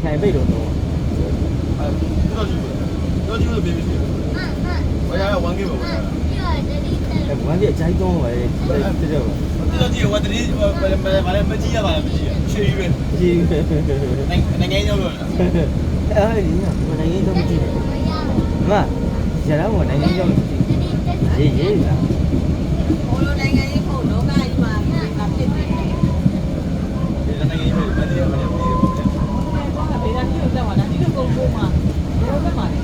ထိုင်ပိတ်တော့တော့ တော့ကျူလို့ပေးပြီ။ဘာရ1K ပဲဘာရ။ ဝမ်းပြအကြိုက်တော့ပဲတဲ့တော့ တော့ကြည့်ဝတ်တည်းဘာလဲမကြည့်ရပါလားမကြည့်ရ။ချွေးပဲ ကြီး ။နိုင်ငံရောက်လို့လား အဲ့ဒီကနိုင်ငံတော့မကြည့်ဘူးမရတော့မနိုင်ငံတော့မကြည့်ရေးလား ဘိုးလိုနိုင်ငံရေးဖို့လောကကြီးမှာဖြစ်နေတယ် ။ဒီနိုင်ငံရောက်မတည်းမတည်း ။ဘာကဒေတာကြီးကိုတက်သွားတာဒီလိုကုန်ကုန်မှာဘယ်လိုပဲမှာလဲ ။